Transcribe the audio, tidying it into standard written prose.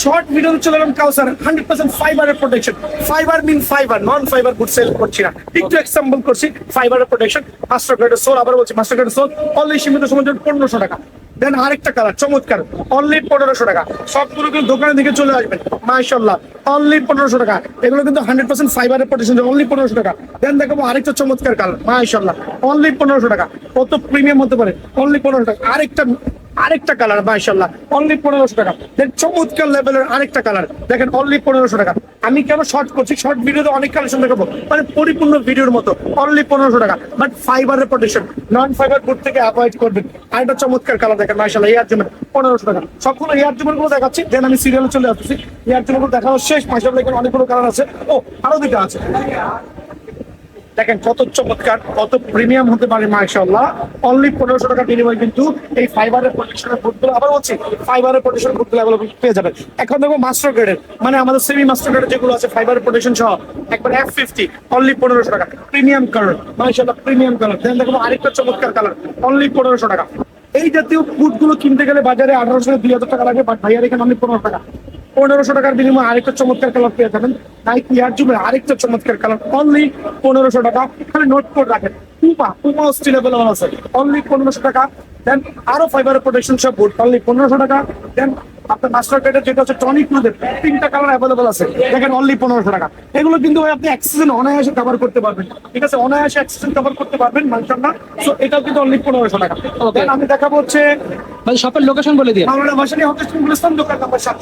Short ভিডিওতে চলে গেলাম কাউসার 100% ফাইবারের প্রোটেকশন। ফাইবার মিন ফাইবার, নন ফাইবার গুড সেল করছি না, একটু এক্সাম্পল করছি। ফাইবারের প্রোটেকশন, মাস্টার গ্রেডের সোল, আবার বলছি মাস্টার গ্রেডের সোল, অনলি সীমিত সময়ের জন্য 1500 টাকা। দেন আরেকটা কালার চমৎকার, অনলি 1500 টাকা। সবগুলো কিন্তু দোকানের দিকে চলে আসবেন, মাশাআল্লাহ, অনলি 1500 টাকা। এগুলো কিন্তু 100% ফাইবারের প্রোটেকশন, অনলি 1500 টাকা। দেন দেখাবো আরেকটা চমৎকার কালার, মাশাআল্লাহ, অনলি 1500 টাকা। কত প্রিমিয়াম হতে পারে, অনলি 1500 টাকা। আরেকটা কালার, মাশাআল্লাহ, অনলি 1500 টাকা। দেন চমৎকার লেভেলের আরেকটা কালার দেখেন, অনলি 1500 টাকা। আমি কেন শর্ট করছি, শর্ট ভিডিওতে অনেক কালেকশন দেখাবো, মানে পরিপূর্ণ ভিডিওর মতো, অনলি 1500 টাকা। বাট ফাইবারের প্রোটেকশন, নন ফাইবার বুট থেকে অ্যাভয়েড করবেন। আরেকটা চমৎকার কালার দেখেন, মাশাআল্লাহ, এয়ার জুমের 1500 টাকা। সবগুলো এয়ার জুমের গুলো দেখাচ্ছি, দেন আমি সিরিয়ালে চলে আসছি। এয়ার জুমের গুলো দেখানো শেষ, মাশাআল্লাহ, এখানে অনেকগুলো কালার আছে। ও, আরো দুটো আছে, দেখেন কত চমৎকার, কত প্রিমিয়াম হতে পারে, মাশাআল্লাহ। অনলি 1500 টাকা বিনিময়ে কিন্তু এই ফাইবারের প্রোটেকশনের বুটগুলো, আবার বলছি ফাইবারের প্রোটেকশন বুটগুলো অ্যাভেলেবল পেয়ে যাবেন। এখন দেখো মাস্টার গ্রেডের, মানে আমাদের সেমি মাস্টার গ্রেডের যেগুলো আছে ফাইবারের প্রোটেকশন সহ, একবার F50, অনলি 1500 টাকা। প্রিমিয়াম কালার, মাশাআল্লাহ, প্রিমিয়াম কালার। দেন দেখো আরেকটা চমৎকার কালার, অনলি 1500 টাকা। এই জাতীয় বুটগুলো কিনতে গেলে বাজারে 1800 থেকে 2000 টাকা লাগে, বাট ভাইয়ার এখানে অনলি 1500 টাকা। 1500 টাকার বিনিময়ে আরেকটা চমৎকার কালার পেয়ে যাবেন, নাইকি এয়ার জুমের আরেকটা চমৎকার কালার, অনলি 1500 টাকা। খালি নোট করে রাখেন, পুমা স্টিল অ্যাভেলেবল আছে, অনলি 1500 টাকা। দেন আরো ফাইবার প্রোটেকশন সব বুট, অনলি 1500 টাকা। দেন আপনার মাস্টার গ্রেডের যেটা হচ্ছে টনিক ক্রুজের, 3টা কালার অ্যাভেলেবল আছে, দেখেন অনলি 1500 টাকা। এগুলো কিন্তু ভাই আপনি অ্যাক্সিডেন্ট অনায়াসে কভার করতে পারবেন, ঠিক আছে, অনায়াসে অ্যাক্সিডেন্ট কভার করতে পারবেন, মানসাল্লাহ। সো এটাও কিন্তু অনলি 1500 টাকা। দেন আমি দেখাবো হচ্ছে ভাই শপের লোকেশন বলে দিন। বাংলা ভাষা নিয়ে হচ্ছে দোকান নাম্বার 7